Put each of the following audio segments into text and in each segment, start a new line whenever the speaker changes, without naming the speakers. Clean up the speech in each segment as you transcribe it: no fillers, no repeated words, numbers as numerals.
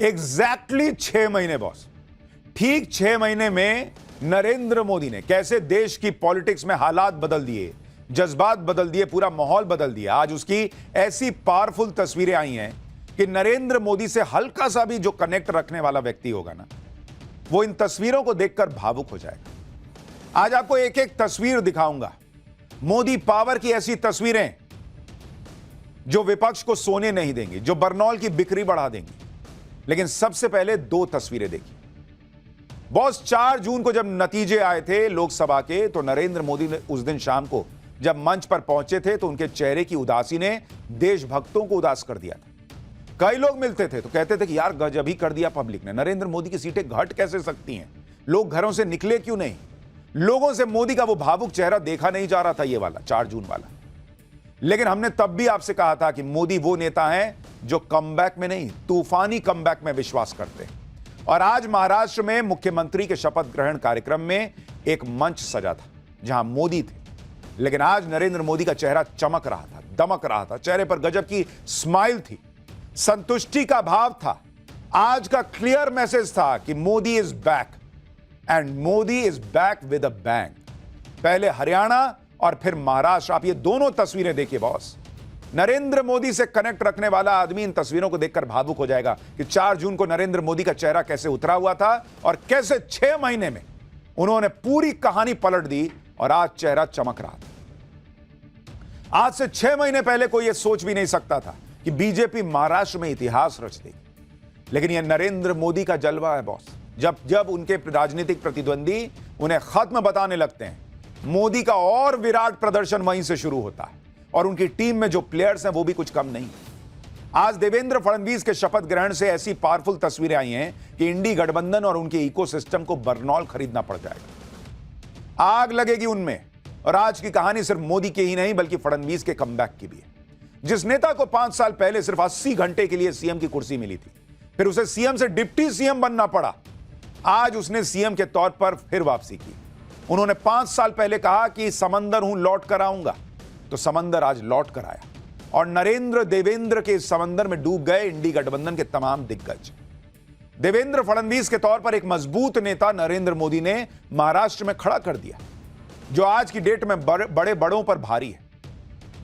Exactly 6 महीने boss. ठीक 6 महीने में नरेंद्र मोदी ने कैसे देश की पॉलिटिक्स में हालात बदल दिए, जज्बात बदल दिए, पूरा माहौल बदल दिया। आज उसकी ऐसी पावरफुल तस्वीरें आई हैं कि नरेंद्र मोदी से हल्का सा भी जो कनेक्ट रखने वाला व्यक्ति होगा ना, वो इन तस्वीरों को देखकर भावुक हो जाएगा। आज आपको एक एक तस्वीर दिखाऊंगा, मोदी पावर की ऐसी तस्वीरें जो विपक्ष को सोने नहीं देंगी, जो बरनौल की बिक्री बढ़ा देंगी। लेकिन सबसे पहले 2 तस्वीरें देखिए बॉस। 4 जून को जब नतीजे आए थे लोकसभा के, तो नरेंद्र मोदी ने उस दिन शाम को जब मंच पर पहुंचे थे तो उनके चेहरे की उदासी ने देशभक्तों को उदास कर दिया था। कई लोग मिलते थे तो कहते थे कि यार गजब ही कर दिया पब्लिक ने, नरेंद्र मोदी की सीटें घट कैसे सकती हैं, लोग घरों से निकले क्यों नहीं। लोगों से मोदी का वो भावुक चेहरा देखा नहीं जा रहा था, ये वाला 4 जून वाला। लेकिन हमने तब भी आपसे कहा था कि मोदी वो नेता हैं जो कमबैक में नहीं, तूफानी कमबैक में विश्वास करते हैं। और आज महाराष्ट्र में मुख्यमंत्री के शपथ ग्रहण कार्यक्रम में एक मंच सजा था जहां मोदी थे, लेकिन आज नरेंद्र मोदी का चेहरा चमक रहा था, दमक रहा था, चेहरे पर गजब की स्माइल थी, संतुष्टि का भाव था। आज का क्लियर मैसेज था कि Modi is back and Modi is back with a bang. पहले हरियाणा और फिर महाराष्ट्र, आप ये दोनों तस्वीरें देखिए बॉस। नरेंद्र मोदी से कनेक्ट रखने वाला आदमी इन तस्वीरों को देखकर भावुक हो जाएगा कि 4 जून को नरेंद्र मोदी का चेहरा कैसे उतरा हुआ था और कैसे 6 महीने में उन्होंने पूरी कहानी पलट दी और आज चेहरा चमक रहा था। आज से 6 महीने पहले कोई यह सोच भी नहीं सकता था कि बीजेपी महाराष्ट्र में इतिहास रच देगी। लेकिन यह नरेंद्र मोदी का जलवा है बॉस। जब जब उनके राजनीतिक प्रतिद्वंदी उन्हें खत्म बताने लगते हैं, मोदी का और विराट प्रदर्शन वहीं से शुरू होता है। और उनकी टीम में जो प्लेयर्स हैं वो भी कुछ कम नहीं। आज देवेंद्र फडणवीस के शपथ ग्रहण से ऐसी पावरफुल तस्वीरें आई हैं कि इंडी गठबंधन और उनके इकोसिस्टम को बरनौल खरीदना पड़ जाएगा, आग लगेगी उनमें। और आज की कहानी सिर्फ मोदी की ही नहीं बल्कि फडणवीस के कमबैक की भी है। जिस नेता को 5 साल पहले सिर्फ 80 घंटे के लिए सीएम की कुर्सी मिली थी, फिर उसे सीएम से डिप्टी सीएम बनना पड़ा, आज उसने सीएम के तौर पर फिर वापसी की। उन्होंने 5 साल पहले कहा कि समंदर हूं लौट कर आऊंगा, तो समंदर आज लौट कर आया। और नरेंद्र देवेंद्र के इस समंदर में डूब गए इंडी गठबंधन के तमाम दिग्गज। देवेंद्र फडणवीस के तौर पर एक मजबूत नेता नरेंद्र मोदी ने महाराष्ट्र में खड़ा कर दिया, जो आज की डेट में बड़े बड़ों पर भारी है।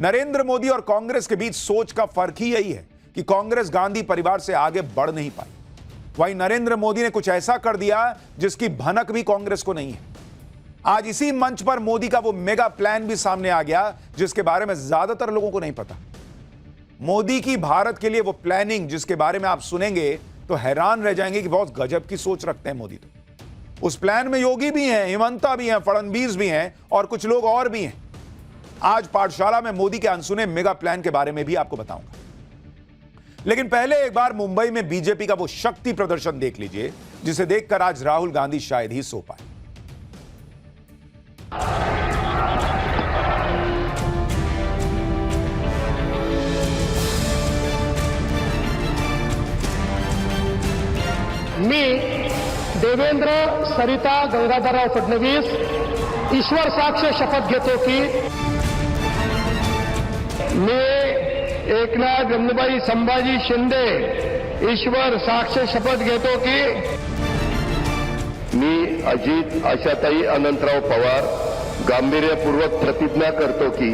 नरेंद्र मोदी और कांग्रेस के बीच सोच का फर्क ही यही है कि कांग्रेस गांधी परिवार से आगे बढ़ नहीं पाई, वहीं नरेंद्र मोदी ने कुछ ऐसा कर दिया जिसकी भनक भी कांग्रेस को नहीं है। आज इसी मंच पर मोदी का वो मेगा प्लान भी सामने आ गया जिसके बारे में ज्यादातर लोगों को नहीं पता। मोदी की भारत के लिए वो प्लानिंग जिसके बारे में आप सुनेंगे तो हैरान रह जाएंगे कि बहुत गजब की सोच रखते हैं मोदी। तो उस प्लान में योगी भी हैं, हिमंता भी हैं, फडणवीस भी हैं और कुछ लोग और भी हैं। आज पाठशाला में मोदी के अनसुने मेगा प्लान के बारे में भी आपको बताऊंगा। लेकिन पहले एक बार मुंबई में बीजेपी का वो शक्ति प्रदर्शन देख लीजिए जिसे देखकर आज राहुल गांधी शायद ही सो पाए।
मी देवेंद्र सरिता गंगाधरराव फडणवीस ईश्वर साक्ष शपथ घेतो की मी एकनाथ गंगूबाई संभाजी शिंदे ईश्वर साक्ष शपथ घेतो की
मी अजित आशाताई अनंतराव पवार गांभीर्यपूर्वक प्रतिज्ञा करतो की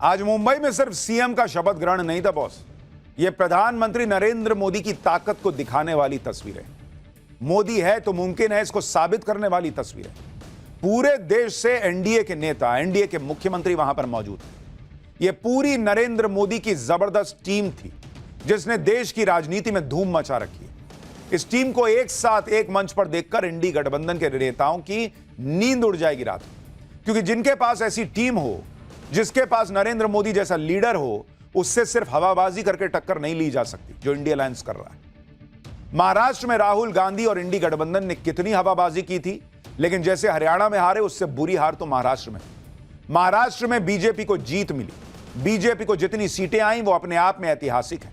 आज मुंबई में सिर्फ सीएम का शपथ ग्रहण नहीं था बॉस, यह प्रधानमंत्री नरेंद्र मोदी की ताकत को दिखाने वाली तस्वीर है। मोदी है तो मुमकिन है, इसको साबित करने वाली तस्वीर है। पूरे देश से एनडीए के नेता, एनडीए के मुख्यमंत्री वहां पर मौजूद थे। यह पूरी नरेंद्र मोदी की जबरदस्त टीम थी जिसने देश की राजनीति में धूम मचा रखी है। इस टीम को एक साथ एक मंच पर देखकर इंडी गठबंधन के नेताओं की नींद उड़ जाएगी रात को, क्योंकि जिनके पास ऐसी टीम हो, जिसके पास नरेंद्र मोदी जैसा लीडर हो, उससे सिर्फ हवाबाजी करके टक्कर नहीं ली जा सकती जो इंडिया अलायंस कर रहा है। महाराष्ट्र में राहुल गांधी और इंडी गठबंधन ने कितनी हवाबाजी की थी, लेकिन जैसे हरियाणा में हारे उससे बुरी हार तो महाराष्ट्र में। महाराष्ट्र में बीजेपी को जीत मिली। बीजेपी को जितनी सीटें आई वो अपने आप में ऐतिहासिक है।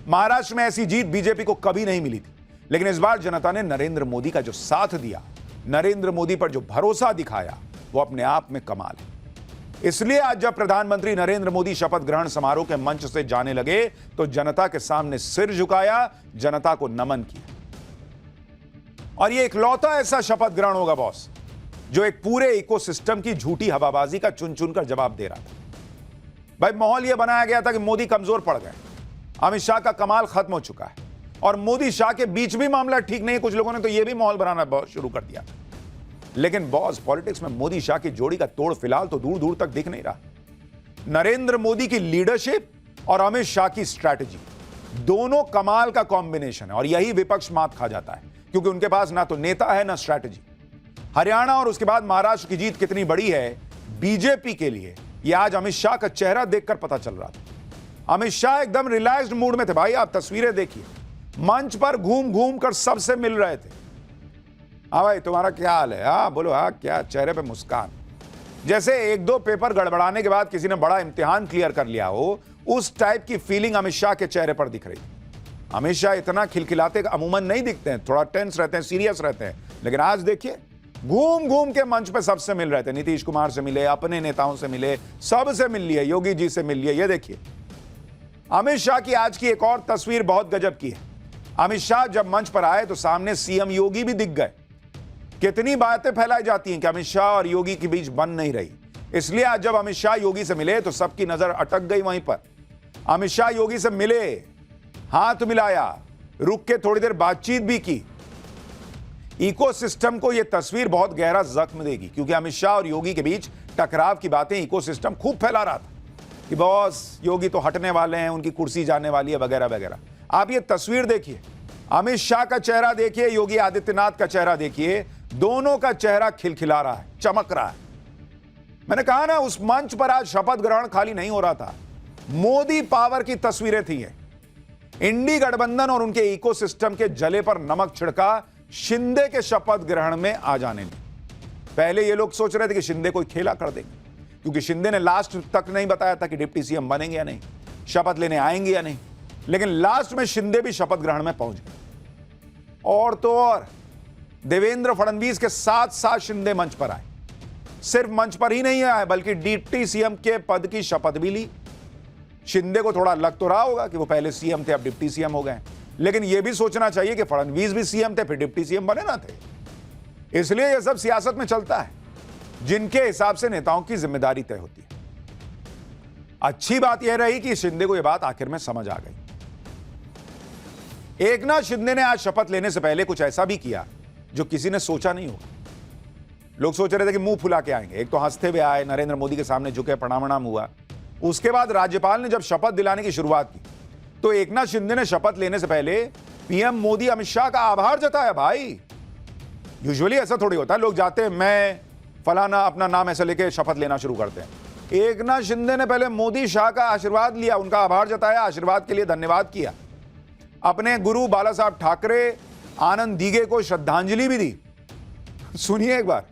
महाराष्ट्र में ऐसी जीत बीजेपी को कभी नहीं मिली थी, लेकिन इस बार जनता ने नरेंद्र मोदी का जो साथ दिया, नरेंद्र मोदी पर जो भरोसा दिखाया, वो अपने आप में कमाल है। इसलिए आज जब प्रधानमंत्री नरेंद्र मोदी शपथ ग्रहण समारोह के मंच से जाने लगे तो जनता के सामने सिर झुकाया, जनता को नमन किया। और यह इकलौता ऐसा शपथ ग्रहण होगा बॉस जो एक पूरे इकोसिस्टम की झूठी हवाबाजी का चुन चुन कर जवाब दे रहा था। भाई माहौल यह बनाया गया था कि मोदी कमजोर पड़ गए, अमित शाह का कमाल खत्म हो चुका है और मोदी शाह के बीच भी मामला ठीक नहीं है। कुछ लोगों ने तो यह भी माहौल बनाना शुरू कर दिया। लेकिन बॉस पॉलिटिक्स में मोदी शाह की जोड़ी का तोड़ फिलहाल तो दूर दूर तक दिख नहीं रहा। नरेंद्र मोदी की लीडरशिप और अमित शाह की स्ट्रैटेजी दोनों कमाल का कॉम्बिनेशन है और यही विपक्ष मात खा जाता है क्योंकि उनके पास ना तो नेता है ना स्ट्रैटेजी। हरियाणा और उसके बाद महाराष्ट्र की जीत कितनी बड़ी है बीजेपी के लिए यह आज अमित शाह का चेहरा देखकर पता चल रहा था। अमित शाह एकदम रिलैक्स्ड मूड में थे। भाई आप तस्वीरें देखिए, मंच पर घूम घूम कर सबसे मिल रहे थे। हाँ भाई तुम्हारा क्या हाल है, हाँ बोलो, हाँ क्या, चेहरे पे मुस्कान, जैसे एक दो पेपर गड़बड़ाने के बाद किसी ने बड़ा इम्तिहान क्लियर कर लिया हो, उस टाइप की फीलिंग अमित शाह के चेहरे पर दिख रही थी। अमित शाह इतना खिलखिलाते अमूमन नहीं दिखते हैं, थोड़ा टेंस रहते हैं, सीरियस रहते हैं, लेकिन आज देखिए घूम घूम के मंच पे सबसे मिल रहे थे। नीतीश कुमार से मिले, अपने नेताओं से मिले, सबसे मिल लिए, योगी जी से मिल लिए। ये देखिए अमित शाह की आज की एक और तस्वीर बहुत गजब की है। अमित शाह जब मंच पर आए तो सामने सीएम योगी भी दिख गए। कितनी बातें फैलाई जाती हैं कि अमित शाह और योगी के बीच बन नहीं रही, इसलिए आज जब अमित शाह योगी से मिले तो सबकी नजर अटक गई वहीं पर। अमित शाह योगी से मिले, हाथ मिलाया, रुक के थोड़ी देर बातचीत भी की। इकोसिस्टम को यह तस्वीर बहुत गहरा जख्म देगी क्योंकि अमित शाह और योगी के बीच टकराव की बातें इकोसिस्टम खूब फैला रहा था कि बॉस योगी तो हटने वाले हैं, उनकी कुर्सी जाने वाली है वगैरह वगैरह। आप ये तस्वीर देखिए, अमित शाह का चेहरा देखिए, योगी आदित्यनाथ का चेहरा देखिए, दोनों का चेहरा खिलखिला रहा है, चमक रहा है। मैंने कहा ना उस मंच पर आज शपथ ग्रहण खाली नहीं हो रहा था, मोदी पावर की तस्वीरें थी। इंडी गठबंधन और उनके इकोसिस्टम के जले पर नमक छिड़का शिंदे के शपथ ग्रहण में आ जाने में। पहले ये लोग सोच रहे थे कि शिंदे कोई खेला कर देंगे क्योंकि शिंदे ने लास्ट तक नहीं बताया था कि डिप्टी सीएम बनेंगे या नहीं, शपथ लेने आएंगे या नहीं, लेकिन लास्ट में शिंदे भी शपथ ग्रहण में पहुंच गए। और तो और देवेंद्र फडणवीस के साथ साथ शिंदे मंच पर आए। सिर्फ मंच पर ही नहीं आए बल्कि डिप्टी सीएम के पद की शपथ भी ली। शिंदे को थोड़ा लग तो रहा होगा कि वो पहले सीएम थे अब डिप्टी सीएम हो गए, लेकिन यह भी सोचना चाहिए कि फडणवीस भी सीएम थे फिर डिप्टी सीएम बने ना थे। इसलिए यह सब सियासत में चलता है, जिनके हिसाब से नेताओं की जिम्मेदारी तय होती है। अच्छी बात यह रही कि शिंदे को यह बात आखिर में समझ आ गई। एकनाथ शिंदे ने आज शपथ लेने से पहले कुछ ऐसा भी किया जो किसी ने सोचा नहीं होगा। लोग सोच रहे थे कि मुंह फुला के आएंगे, एक तो हंसते हुए आए, नरेंद्र मोदी के सामने झुके, प्रणाम वणाम हुआ। उसके बाद राज्यपाल ने जब शपथ दिलाने की शुरुआत की तो एकनाथ शिंदे ने शपथ लेने से पहले पीएम मोदी अमित शाह का आभार जताया। भाई यूजुअली ऐसा थोड़ी होता है, लोग जाते हैं मैं फलाना अपना नाम ऐसा लेके शपथ लेना शुरू करते हैं। एकनाथ शिंदे ने पहले मोदी शाह का आशीर्वाद लिया, उनका आभार जताया, आशीर्वाद के लिए धन्यवाद किया, अपने गुरु बाला साहब ठाकरे, आनंद दीघे को श्रद्धांजलि भी दी। सुनिए एक बार।